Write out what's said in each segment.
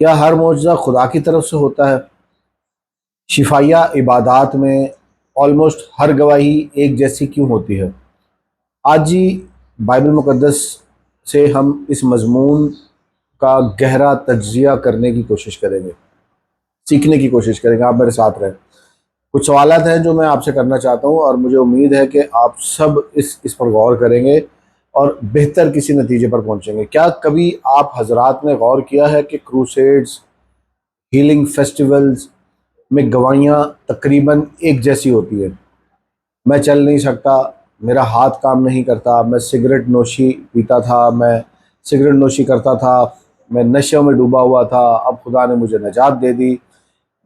کیا ہر معجزہ خدا کی طرف سے ہوتا ہے؟ شفائیہ عبادات میں آلموسٹ ہر گواہی ایک جیسی کیوں ہوتی ہے؟ آج جی بائبل مقدس سے ہم اس مضمون کا گہرا تجزیہ کرنے کی کوشش کریں گے، سیکھنے کی کوشش کریں گے۔ آپ میرے ساتھ رہیں۔ کچھ سوالات ہیں جو میں آپ سے کرنا چاہتا ہوں، اور مجھے امید ہے کہ آپ سب اس پر غور کریں گے اور بہتر کسی نتیجے پر پہنچیں گے۔ کیا کبھی آپ حضرات نے غور کیا ہے کہ کروسیڈز، ہیلنگ فیسٹیولز میں گواہیاں تقریباً ایک جیسی ہوتی ہیں؟ میں چل نہیں سکتا، میرا ہاتھ کام نہیں کرتا، میں سگریٹ نوشی پیتا تھا، میں سگریٹ نوشی کرتا تھا، میں نشوں میں ڈوبا ہوا تھا، اب خدا نے مجھے نجات دے دی،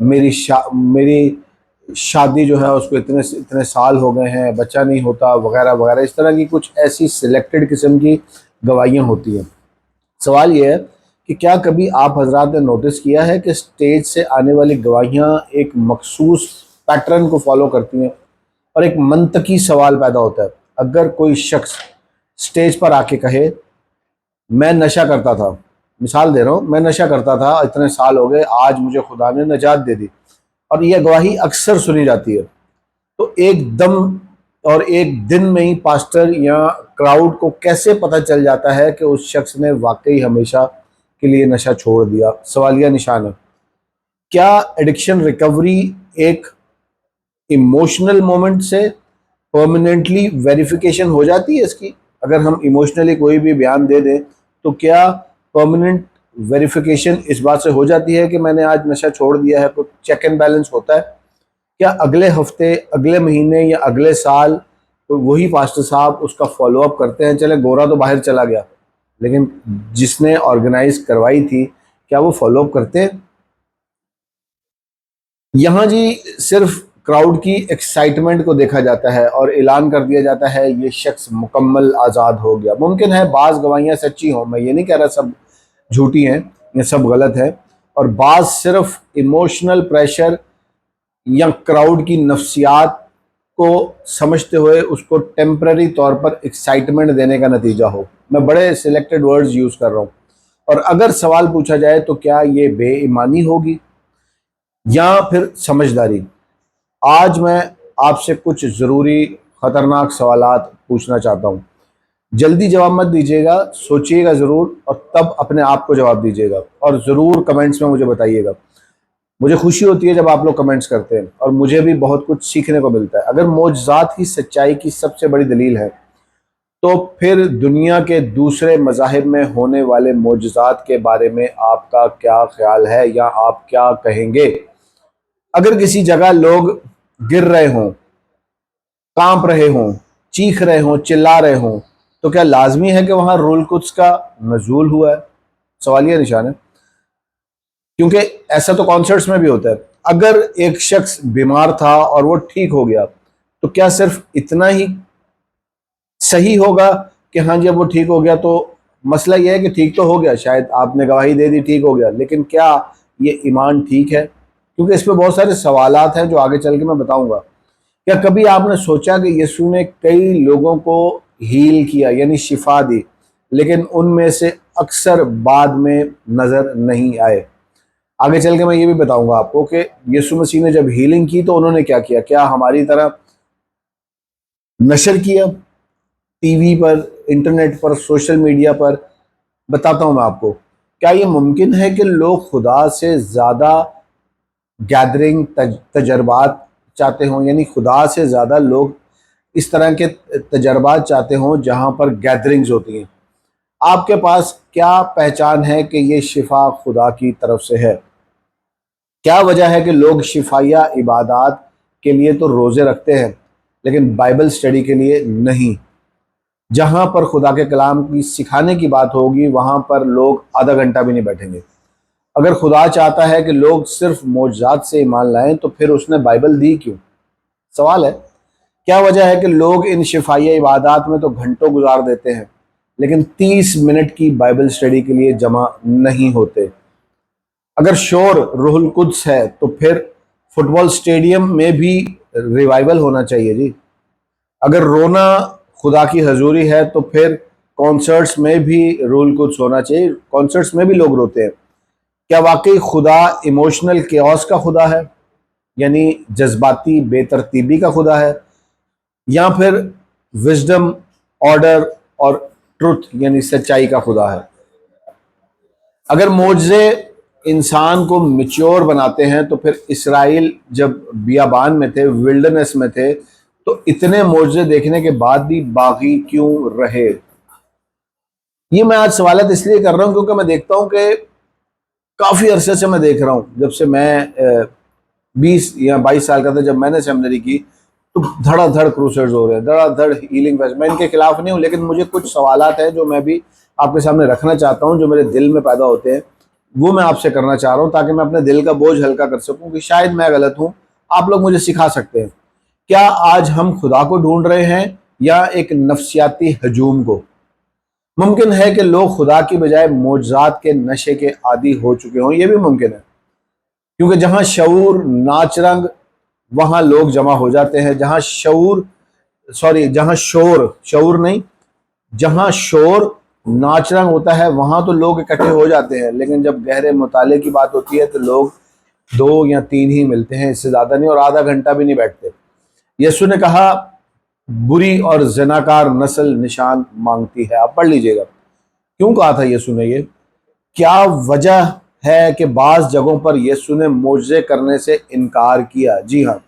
میری شادی جو ہے اس کو اتنے سال ہو گئے ہیں، بچہ نہیں ہوتا، وغیرہ وغیرہ۔ اس طرح کی کچھ ایسی سلیکٹڈ قسم کی گواہیاں ہوتی ہیں۔ سوال یہ ہے کہ کیا کبھی آپ حضرات نے نوٹس کیا ہے کہ سٹیج سے آنے والی گواہیاں ایک مخصوص پیٹرن کو فالو کرتی ہیں، اور ایک منطقی سوال پیدا ہوتا ہے۔ اگر کوئی شخص سٹیج پر آ کے کہے میں نشہ کرتا تھا، مثال دے رہا ہوں، میں نشہ کرتا تھا، اتنے سال ہو گئے، آج مجھے خدا نے نجات دے دی، اور یہ گواہی اکثر سنی جاتی ہے، تو ایک دم اور ایک دن میں ہی پاسٹر یا کراؤڈ کو کیسے پتہ چل جاتا ہے کہ اس شخص نے واقعی ہمیشہ کے لیے نشہ چھوڑ دیا؟ سوالیہ نشان ہے۔ کیا ایڈکشن ریکوری ایک ایموشنل مومنٹ سے پرماننٹلی ویریفیکیشن ہو جاتی ہے اس کی؟ اگر ہم ایموشنلی کوئی بھی بیان دے دیں تو کیا پرماننٹ ویریفیکیشن اس بات سے ہو جاتی ہے کہ میں نے آج نشہ چھوڑ دیا ہے؟ کوئی چیک اینڈ بیلنس ہوتا ہے؟ کیا اگلے ہفتے، اگلے مہینے یا اگلے سال وہی پاسٹر صاحب اس کا فالو اپ کرتے ہیں؟ چلے گورا تو باہر چلا گیا، لیکن جس نے آرگنائز کروائی تھی کیا وہ فالو اپ کرتے ہیں؟ یہاں جی صرف کراؤڈ کی ایکسائٹمنٹ کو دیکھا جاتا ہے اور اعلان کر دیا جاتا ہے یہ شخص مکمل آزاد ہو گیا۔ ممکن ہے بعض گواہیاں سچی ہوں، میں یہ نہیں کہہ رہا سب جھوٹی ہیں یا سب غلط ہیں، اور بعض صرف ایموشنل پریشر یا کراؤڈ کی نفسیات کو سمجھتے ہوئے اس کو ٹیمپرری طور پر ایکسائٹمنٹ دینے کا نتیجہ ہو۔ میں بڑے سلیکٹڈ ورڈز یوز کر رہا ہوں۔ اور اگر سوال پوچھا جائے تو کیا یہ بے ایمانی ہوگی یا پھر سمجھداری؟ آج میں آپ سے کچھ ضروری خطرناک سوالات پوچھنا چاہتا ہوں۔ جلدی جواب مت دیجیے گا، سوچیے گا ضرور، اور تب اپنے آپ کو جواب دیجیے گا، اور ضرور کمنٹس میں مجھے بتائیے گا۔ مجھے خوشی ہوتی ہے جب آپ لوگ کمنٹس کرتے ہیں، اور مجھے بھی بہت کچھ سیکھنے کو ملتا ہے۔ اگر معجزات ہی سچائی کی سب سے بڑی دلیل ہے تو پھر دنیا کے دوسرے مذاہب میں ہونے والے معجزات کے بارے میں آپ کا کیا خیال ہے، یا آپ کیا کہیں گے؟ اگر کسی جگہ لوگ گر رہے ہوں، کانپ رہے ہوں، چیخ رہے ہوں، چلا رہے ہوں، تو کیا لازمی ہے کہ وہاں روح القدس کا نزول ہوا ہے؟ سوالیہ نشان ہے، کیونکہ ایسا تو کانسرٹس میں بھی ہوتا ہے۔ اگر ایک شخص بیمار تھا اور وہ ٹھیک ہو گیا تو کیا صرف اتنا ہی صحیح ہوگا کہ ہاں جی اب وہ ٹھیک ہو گیا؟ تو مسئلہ یہ ہے کہ ٹھیک تو ہو گیا، شاید آپ نے گواہی دے دی ٹھیک ہو گیا، لیکن کیا یہ ایمان ٹھیک ہے؟ کیونکہ اس پہ بہت سارے سوالات ہیں جو آگے چل کے میں بتاؤں گا۔ کیا کبھی آپ نے سوچا کہ یسوع نے کئی لوگوں کو ہیل کیا، یعنی شفا دی، لیکن ان میں سے اکثر بعد میں نظر نہیں آئے؟ آگے چل کے میں یہ بھی بتاؤں گا آپ کو کہ یسوع مسیح نے جب ہیلنگ کی تو انہوں نے کیا کیا؟ کیا ہماری طرح نشر کیا ٹی وی پر، انٹرنیٹ پر، سوشل میڈیا پر؟ بتاتا ہوں میں آپ کو۔ کیا یہ ممکن ہے کہ لوگ خدا سے زیادہ گیدرنگ تجربات چاہتے ہوں، یعنی خدا سے زیادہ لوگ اس طرح کے تجربات چاہتے ہوں جہاں پر گیدرنگز ہوتی ہیں؟ آپ کے پاس کیا پہچان ہے کہ یہ شفا خدا کی طرف سے ہے؟ کیا وجہ ہے کہ لوگ شفائیہ عبادات کے لیے تو روزے رکھتے ہیں لیکن بائبل سٹڈی کے لیے نہیں؟ جہاں پر خدا کے کلام کی سکھانے کی بات ہوگی وہاں پر لوگ آدھا گھنٹہ بھی نہیں بیٹھیں گے۔ اگر خدا چاہتا ہے کہ لوگ صرف معجزات سے ایمان لائیں تو پھر اس نے بائبل دی کیوں؟ سوال ہے، کیا وجہ ہے کہ لوگ ان شفائیہ عبادات میں تو گھنٹوں گزار دیتے ہیں لیکن 30 منٹ کی بائبل سٹڈی کے لیے جمع نہیں ہوتے؟ اگر شور روح القدس ہے تو پھر فٹ بال سٹیڈیم میں بھی ریوائول ہونا چاہیے جی۔ اگر رونا خدا کی حضوری ہے تو پھر کانسرٹس میں بھی روح القدس ہونا چاہیے، کانسرٹس میں بھی لوگ روتے ہیں۔ کیا واقعی خدا ایموشنل کیوس کا خدا ہے، یعنی جذباتی بے ترتیبی کا خدا ہے، یا پھر وزڈم، آرڈر اور ٹروتھ یعنی سچائی کا خدا ہے؟ اگر معجزے انسان کو میچور بناتے ہیں تو پھر اسرائیل جب بیابان میں تھے، ولڈرنس میں تھے، تو اتنے معجزے دیکھنے کے بعد بھی باغی کیوں رہے؟ یہ میں آج سوالات اس لیے کر رہا ہوں کیونکہ میں دیکھتا ہوں کہ کافی عرصے سے میں دیکھ رہا ہوں، جب سے میں 20 یا 22 سال کا تھا جب میں نے سیمنری کی، تو دھڑا دھڑ کروسیڈز ہو رہے ہیں، دھڑا دھڑ ہیلنگ فیسٹ۔ میں ان کے خلاف نہیں ہوں، لیکن مجھے کچھ سوالات ہیں جو میں بھی آپ کے سامنے رکھنا چاہتا ہوں، جو میرے دل میں پیدا ہوتے ہیں، وہ میں آپ سے کرنا چاہ رہا ہوں تاکہ میں اپنے دل کا بوجھ ہلکا کر سکوں کہ شاید میں غلط ہوں، آپ لوگ مجھے سکھا سکتے ہیں۔ کیا آج ہم خدا کو ڈھونڈ رہے ہیں یا ایک نفسیاتی ہجوم کو؟ ممکن ہے کہ لوگ خدا کی بجائے معجزات کے نشے کے عادی ہو چکے ہوں، یہ بھی ممکن ہے، کیونکہ جہاں شعور ناچ رنگ وہاں لوگ جمع ہو جاتے ہیں، جہاں شور ناچ رنگ ہوتا ہے وہاں تو لوگ اکٹھے ہو جاتے ہیں، لیکن جب گہرے مطالعے کی بات ہوتی ہے تو لوگ 2 یا 3 ہی ملتے ہیں، اس سے زیادہ نہیں، اور آدھا گھنٹہ بھی نہیں بیٹھتے۔ یسوع نے کہا بری اور زناکار نسل نشان مانگتی ہے، آپ پڑھ لیجئے گا۔ کیوں کہا تھا یسوع نے یہ؟ کیا وجہ ہے کہ بعض جگہوں پر یسوع نے معجزے کرنے سے انکار کیا؟ جی ہاں،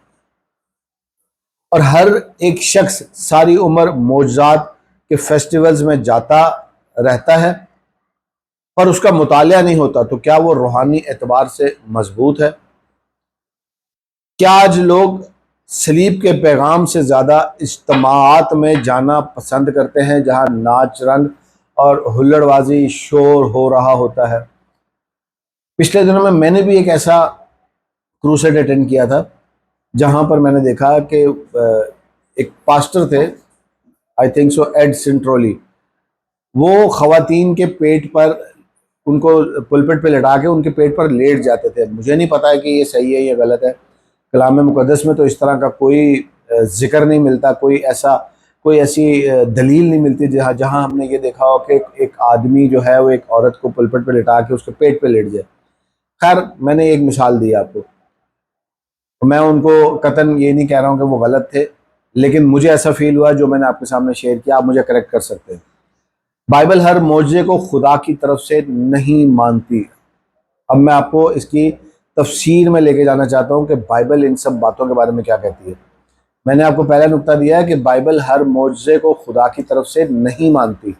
اور ہر ایک شخص ساری عمر معجزات کے فیسٹیولز میں جاتا رہتا ہے پر اس کا مطالعہ نہیں ہوتا، تو کیا وہ روحانی اعتبار سے مضبوط ہے؟ کیا آج لوگ صلیب کے پیغام سے زیادہ اجتماعات میں جانا پسند کرتے ہیں جہاں ناچ رنگ اور ہلڑ بازی شور ہو رہا ہوتا ہے؟ پچھلے دنوں میں نے بھی ایک ایسا کروسیڈ اٹینڈ کیا تھا جہاں پر میں نے دیکھا کہ ایک پاسٹر تھے، آئی تھنک سو ایڈ سنٹرولی، وہ خواتین کے پیٹ پر ان کو پلپٹ پہ لٹا کے ان کے پیٹ پر لیٹ جاتے تھے۔ مجھے نہیں پتا ہے کہ یہ صحیح ہے یا غلط ہے، کلام مقدس میں تو اس طرح کا کوئی ذکر نہیں ملتا، کوئی ایسی دلیل نہیں ملتی جہاں ہم نے یہ دیکھا ہو کہ ایک آدمی جو ہے وہ ایک عورت کو پلپٹ پہ لٹا کے اس کے پیٹ پہ لیٹ جائے۔ خیر، میں نے ایک مثال دی آپ کو، میں ان کو قطعاً یہ نہیں کہہ رہا ہوں کہ وہ غلط تھے، لیکن مجھے ایسا فیل ہوا جو میں نے آپ کے سامنے شیئر کیا، آپ مجھے کریکٹ کر سکتے ہیں۔ بائبل ہر معجزے کو خدا کی طرف سے نہیں مانتی۔ اب میں آپ کو اس کی تفسیر میں لے کے جانا چاہتا ہوں کہ بائبل ان سب باتوں کے بارے میں کیا کہتی ہے۔ میں نے آپ کو پہلا نقطہ دیا ہے کہ بائبل ہر معجزے کو خدا کی طرف سے نہیں مانتی۔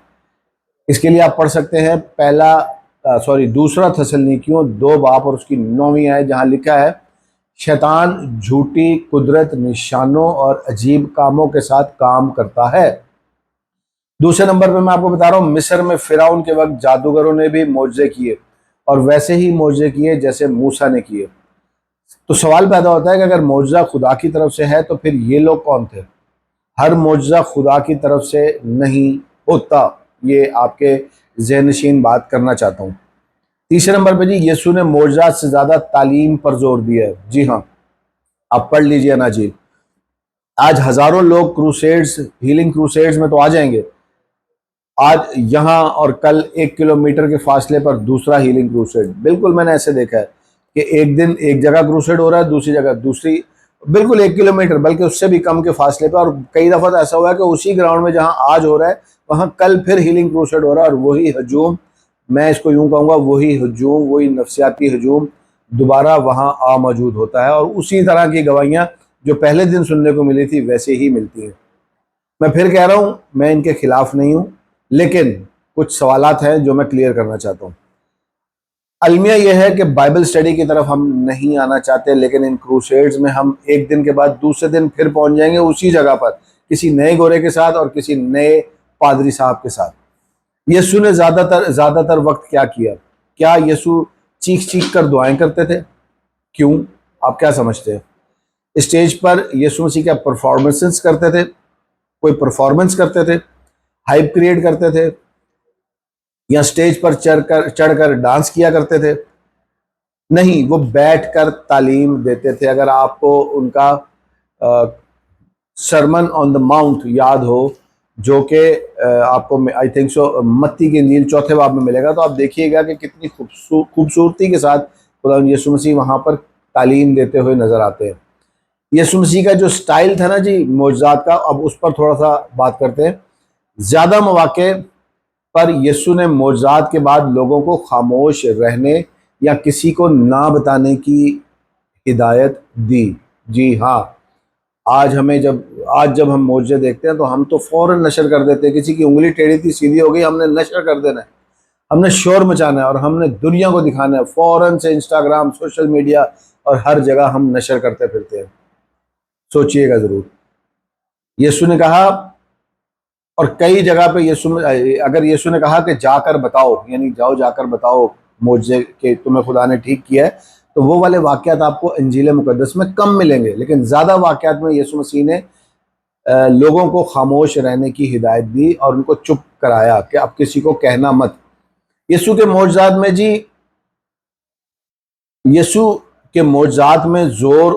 اس کے لیے آپ پڑھ سکتے ہیں دوسرا تھسلنیکیوں 2 باب اور اس کی 9ویں آیت، جہاں لکھا ہے شیطان جھوٹی قدرت، نشانوں اور عجیب کاموں کے ساتھ کام کرتا ہے۔ دوسرے نمبر پہ میں آپ کو بتا رہا ہوں، مصر میں فرعون کے وقت جادوگروں نے بھی معجزے کیے اور ویسے ہی معجزے کیے جیسے موسیٰ نے کیے۔ تو سوال پیدا ہوتا ہے کہ اگر معجزہ خدا کی طرف سے ہے تو پھر یہ لوگ کون تھے؟ ہر معجزہ خدا کی طرف سے نہیں ہوتا، یہ آپ کے ذہن نشین بات کرنا چاہتا ہوں۔ تیسرے نمبر پہ جی، یسوع نے معجزات سے زیادہ تعلیم پر زور دیا ہے۔ جی ہاں، آپ پڑھ لیجئے اناجیل۔ آج ہزاروں لوگ کروسیڈز، ہیلنگ کروسیڈز میں تو آ جائیں گے، آج یہاں اور کل 1 کلومیٹر کے فاصلے پر دوسرا ہیلنگ کروسیڈ۔ بالکل میں نے ایسے دیکھا ہے کہ ایک دن ایک جگہ کروسیڈ ہو رہا ہے، دوسری جگہ دوسری، بالکل 1 کلومیٹر بلکہ اس سے بھی کم کے فاصلے پہ، اور کئی دفعہ تو ایسا ہوا ہے کہ اسی گراؤنڈ میں جہاں آج ہو رہا ہے وہاں کل پھر ہیلنگ کروسیڈ ہو رہا ہے، اور وہی ہجوم، میں اس کو یوں کہوں گا، وہی ہجوم، وہی نفسیاتی ہجوم دوبارہ وہاں موجود ہوتا ہے، اور اسی طرح کی گواہیاں جو پہلے دن سننے کو ملی تھی ویسے ہی ملتی ہیں۔ میں پھر کہہ رہا ہوں، میں ان کے خلاف نہیں ہوں، لیکن کچھ سوالات ہیں جو میں کلیئر کرنا چاہتا ہوں۔ المیہ یہ ہے کہ بائبل سٹڈی کی طرف ہم نہیں آنا چاہتے، لیکن ان کروسیڈز میں ہم ایک دن کے بعد دوسرے دن پھر پہنچ جائیں گے اسی جگہ پر، کسی نئے گورے کے ساتھ اور کسی نئے پادری صاحب کے ساتھ۔ یسوع نے زیادہ تر وقت کیا کیا؟ کیا یسوع چیخ چیخ کر دعائیں کرتے تھے؟ کیوں؟ آپ کیا سمجھتے ہیں؟ اسٹیج پر یسوع مسیح کیا پرفارمنسز کرتے تھے؟ کوئی پرفارمنس کرتے تھے؟ ہائپ کریٹ کرتے تھے؟ یا سٹیج پر چڑھ کر ڈانس کیا کرتے تھے؟ نہیں، وہ بیٹھ کر تعلیم دیتے تھے۔ اگر آپ کو ان کا سرمن آن دا ماؤنٹ یاد ہو جو کہ آپ کو آئی تھنک سو متی کی انجیل 4 باب میں ملے گا. تو آپ دیکھیے گا کہ کتنی خوبصورتی کے ساتھ خدا یسوع مسیح وہاں پر تعلیم دیتے ہوئے نظر آتے ہیں. یسوع مسیح کا جو سٹائل تھا نا جی معجزات کا، اب اس پر تھوڑا سا بات کرتے ہیں. زیادہ مواقع پر یسوع نے معجزات کے بعد لوگوں کو خاموش رہنے یا کسی کو نہ بتانے کی ہدایت دی. جی ہاں، آج جب ہم معجزے دیکھتے ہیں تو ہم تو فوراً نشر کر دیتے ہیں. کسی کی انگلی ٹیڑھی تھی سیدھی ہو گئی، ہم نے نشر کر دینا ہے، ہم نے شور مچانا ہے اور ہم نے دنیا کو دکھانا ہے. فوراً سے انسٹاگرام، سوشل میڈیا اور ہر جگہ ہم نشر کرتے پھرتے ہیں. سوچئے گا ضرور. یسوع نے کہا، اور کئی جگہ پہ اگر یسوع نے کہا کہ جا کر بتاؤ، یعنی جاؤ جا کر بتاؤ معجزے کہ تمہیں خدا نے ٹھیک کیا ہے، تو وہ والے واقعات آپ کو انجیل مقدس میں کم ملیں گے. لیکن زیادہ واقعات میں یسوع مسیح نے لوگوں کو خاموش رہنے کی ہدایت دی اور ان کو چپ کرایا کہ اب کسی کو کہنا مت. یسوع کے معجزات میں جی یسوع کے معجزات میں زور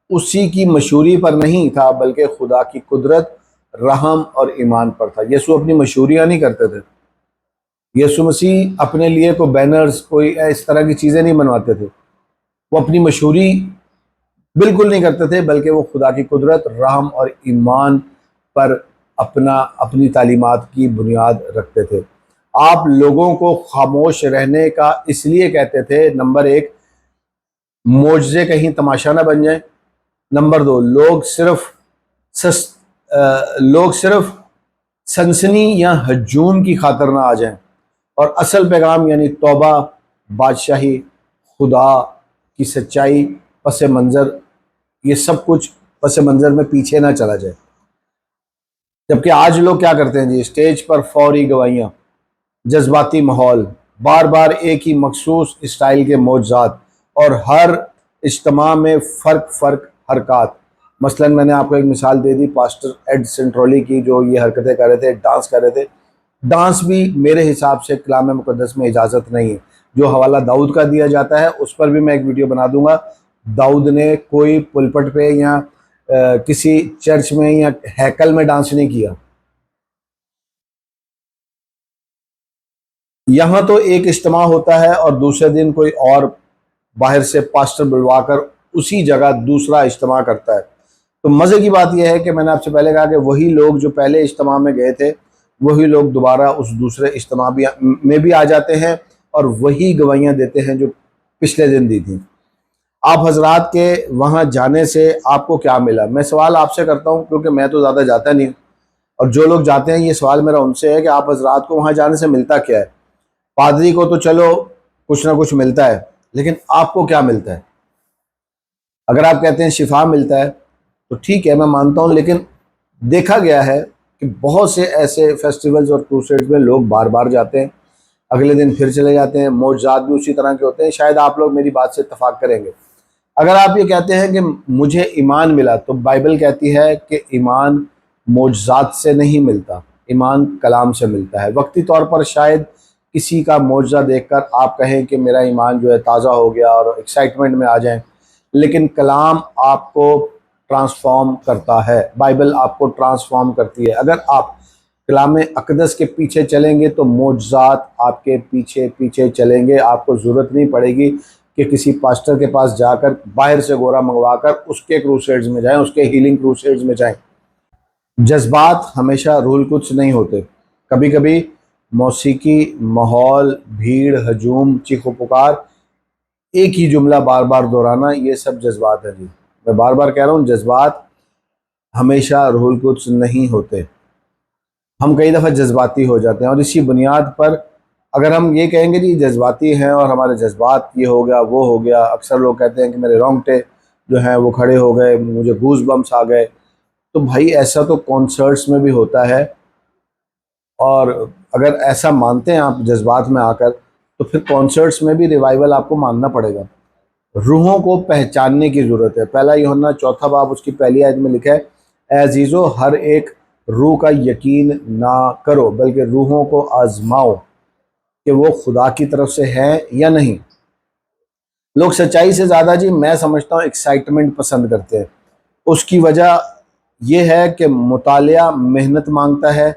اسی کی مشہوری پر نہیں تھا، بلکہ خدا کی قدرت، رحم اور ایمان پر تھا. یسوع اپنی مشہوریاں نہیں کرتے تھے. یسوع مسیح اپنے لیے کوئی بینرز، کوئی اس طرح کی چیزیں نہیں بنواتے تھے. وہ اپنی مشہوری بالکل نہیں کرتے تھے، بلکہ وہ خدا کی قدرت، رحم اور ایمان پر اپنی تعلیمات کی بنیاد رکھتے تھے. آپ لوگوں کو خاموش رہنے کا اس لیے کہتے تھے، نمبر 1 معجزے کہیں تماشا نہ بن جائیں. نمبر 2 لوگ صرف سنسنی یا ہجوم کی خاطر نہ آ جائیں، اور اصل پیغام یعنی توبہ، بادشاہی، خدا کی سچائی پس منظر، یہ سب کچھ پس منظر میں پیچھے نہ چلا جائے. جبکہ آج لوگ کیا کرتے ہیں جی، اسٹیج پر فوری گواہیاں، جذباتی ماحول، بار بار ایک ہی مخصوص اسٹائل کے معجزات، اور ہر اجتماع میں فرق حرکات. مثلا میں نے آپ کو ایک مثال دے دی پاسٹر ایڈ سنٹرولی کی، جو یہ حرکتیں کر رہے تھے، ڈانس کر رہے تھے. ڈانس بھی میرے حساب سے کلام مقدس میں اجازت نہیں ہے. جو حوالہ داؤد کا دیا جاتا ہے اس پر بھی میں ایک ویڈیو بنا دوں گا. داؤد نے کوئی پلپٹ پہ یا کسی چرچ میں یا ہیکل میں ڈانس نہیں کیا. یہاں تو ایک اجتماع ہوتا ہے اور دوسرے دن کوئی اور باہر سے پاسٹر بلوا کر اسی جگہ دوسرا اجتماع کرتا ہے. تو مزے کی بات یہ ہے کہ میں نے آپ سے پہلے کہا کہ وہی لوگ جو پہلے اجتماع میں گئے تھے، وہی لوگ دوبارہ اس دوسرے اجتماع میں بھی آ جاتے ہیں اور وہی گواہیاں دیتے ہیں جو پچھلے دن دی تھیں. آپ حضرات کے وہاں جانے سے آپ کو کیا ملا؟ میں سوال آپ سے کرتا ہوں کیونکہ میں تو زیادہ جاتا نہیں ہوں، اور جو لوگ جاتے ہیں یہ سوال میرا ان سے ہے کہ آپ حضرات کو وہاں جانے سے ملتا کیا ہے؟ پادری کو تو چلو کچھ نہ کچھ ملتا ہے، لیکن آپ کو کیا ملتا ہے؟ اگر آپ کہتے ہیں شفا ملتا ہے تو ٹھیک ہے، میں مانتا ہوں. لیکن دیکھا گیا ہے کہ بہت سے ایسے فیسٹیولز اور کروسیڈز میں لوگ بار بار جاتے ہیں، اگلے دن پھر چلے جاتے ہیں. معجزات بھی اسی طرح کے ہوتے ہیں. شاید آپ لوگ میری بات سے اتفاق کریں گے. اگر آپ یہ کہتے ہیں کہ مجھے ایمان ملا، تو بائبل کہتی ہے کہ ایمان معجزات سے نہیں ملتا، ایمان کلام سے ملتا ہے. وقتی طور پر شاید کسی کا معجزہ دیکھ کر آپ کہیں کہ میرا ایمان جو ہے تازہ ہو گیا اور ایکسائٹمنٹ میں آ جائیں، لیکن کلام آپ کو ٹرانسفارم کرتا ہے. بائبل آپ کو ٹرانسفارم کرتی ہے. اگر آپ کلام اقدس کے پیچھے چلیں گے تو معجزات آپ کے پیچھے پیچھے چلیں گے. آپ کو ضرورت نہیں پڑے گی کہ کسی پاسٹر کے پاس جا کر باہر سے گورا منگوا کر اس کے کروسیڈز میں جائیں، اس کے ہیلنگ کروسیڈز میں جائیں. جذبات ہمیشہ روح القدس نہیں ہوتے. کبھی کبھی موسیقی، ماحول، بھیڑ، ہجوم، چیخ و پکار، ایک ہی جملہ بار بار دہرانا، یہ سب جذبات ہیں جی. میں بار بار کہہ رہا ہوں، جذبات ہمیشہ روح القدس نہیں ہوتے. ہم کئی دفعہ جذباتی ہو جاتے ہیں، اور اسی بنیاد پر اگر ہم یہ کہیں گے جی جذباتی ہیں اور ہمارے جذبات یہ ہو گیا وہ ہو گیا. اکثر لوگ کہتے ہیں کہ میرے رونگٹے جو ہیں وہ کھڑے ہو گئے، مجھے گوز بمس آ گئے. تو بھائی ایسا تو کانسرٹس میں بھی ہوتا ہے، اور اگر ایسا مانتے ہیں آپ جذبات میں آ کر، تو پھر کانسرٹس میں بھی ریوائول آپ کو ماننا پڑے گا. روحوں کو پہچاننے کی ضرورت ہے. پہلا یوحنا 4 باب اس کی پہلی آیت میں لکھا ہے، اے عزیزو، ہر ایک روح کا یقین نہ کرو، بلکہ روحوں کو آزماؤ کہ وہ خدا کی طرف سے ہیں یا نہیں. لوگ سچائی سے زیادہ جی میں سمجھتا ہوں ایکسائٹمنٹ پسند کرتے ہیں. اس کی وجہ یہ ہے کہ مطالعہ محنت مانگتا ہے،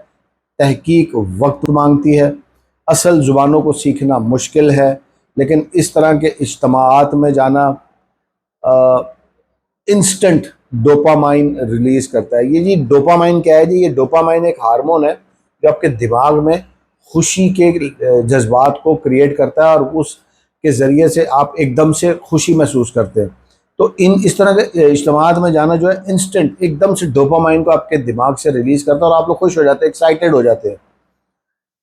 تحقیق وقت مانگتی ہے، اصل زبانوں کو سیکھنا مشکل ہے، لیکن اس طرح کے اجتماعات میں جانا انسٹنٹ ڈوپامائن ریلیز کرتا ہے۔ یہ جی ڈوپامائن کیا ہے جی؟ یہ ڈوپامائن ایک ہارمون ہے جو آپ کے دماغ میں خوشی کے جذبات کو کریٹ کرتا ہے، اور اس کے ذریعے سے آپ ایک دم سے خوشی محسوس کرتے ہیں۔ تو اس طرح کے اجتماعات میں جانا جو ہے انسٹنٹ ایک دم سے ڈوپامائن کو آپ کے دماغ سے ریلیز کرتا ہے، اور آپ لوگ خوش ہو جاتے ہیں، ایکسائٹیڈ ہو جاتے ہیں،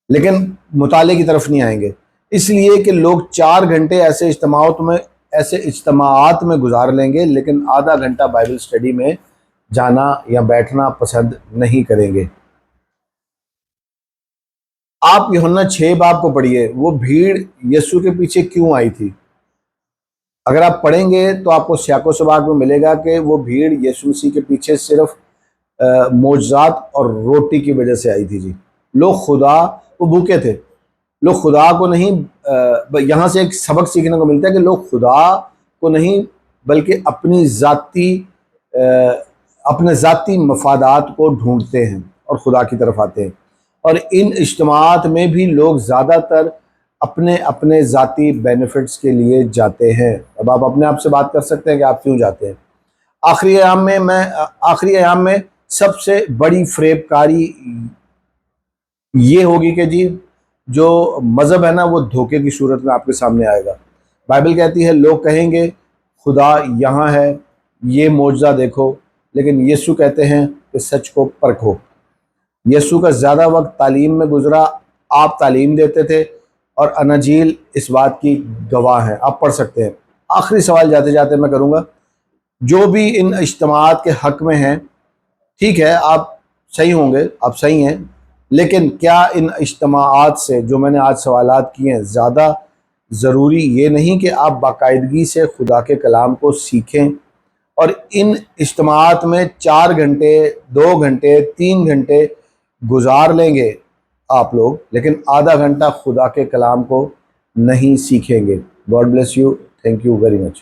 لیکن مطالعے کی طرف نہیں آئیں گے۔ اس لیے کہ لوگ 4 گھنٹے ایسے اجتماعات میں گزار لیں گے، لیکن آدھا گھنٹہ بائبل اسٹڈی میں جانا یا بیٹھنا پسند نہیں کریں گے۔ آپ یوحنا 6 باب کو پڑھیے، وہ بھیڑ یسوع کے پیچھے کیوں آئی تھی؟ اگر آپ پڑھیں گے تو آپ کو سیاق و سباق میں ملے گا کہ وہ بھیڑ یسوع مسیح کے پیچھے صرف معجزات اور روٹی کی وجہ سے آئی تھی جی۔ لوگ خدا، وہ بھوکے تھے، لوگ خدا کو نہیں، یہاں سے ایک سبق سیکھنے کو ملتا ہے کہ لوگ خدا کو نہیں بلکہ اپنے ذاتی مفادات کو ڈھونڈتے ہیں اور خدا کی طرف آتے ہیں، اور ان اجتماعات میں بھی لوگ زیادہ تر اپنے ذاتی بینیفٹس کے لیے جاتے ہیں۔ اب آپ اپنے آپ سے بات کر سکتے ہیں کہ آپ کیوں جاتے ہیں۔ آخری ایام میں سب سے بڑی فریب کاری یہ ہوگی کہ جی جو مذہب ہے نا وہ دھوکے کی صورت میں آپ کے سامنے آئے گا۔ بائبل کہتی ہے لوگ کہیں گے خدا یہاں ہے، یہ معجزہ دیکھو، لیکن یسوع کہتے ہیں کہ سچ کو پرکھو۔ یسوع کا زیادہ وقت تعلیم میں گزرا، آپ تعلیم دیتے تھے، اور اناجیل اس بات کی گواہ ہے، آپ پڑھ سکتے ہیں۔ آخری سوال جاتے جاتے میں کروں گا، جو بھی ان اجتماعات کے حق میں ہیں، ٹھیک ہے آپ صحیح ہوں گے، آپ صحیح ہیں، لیکن کیا ان اجتماعات سے جو میں نے آج سوالات کیے ہیں زیادہ ضروری یہ نہیں کہ آپ باقاعدگی سے خدا کے کلام کو سیکھیں، اور ان اجتماعات میں 4 گھنٹے، 2 گھنٹے، 3 گھنٹے گزار لیں گے آپ لوگ، لیکن آدھا گھنٹہ خدا کے کلام کو نہیں سیکھیں گے؟ God bless you, thank you very much.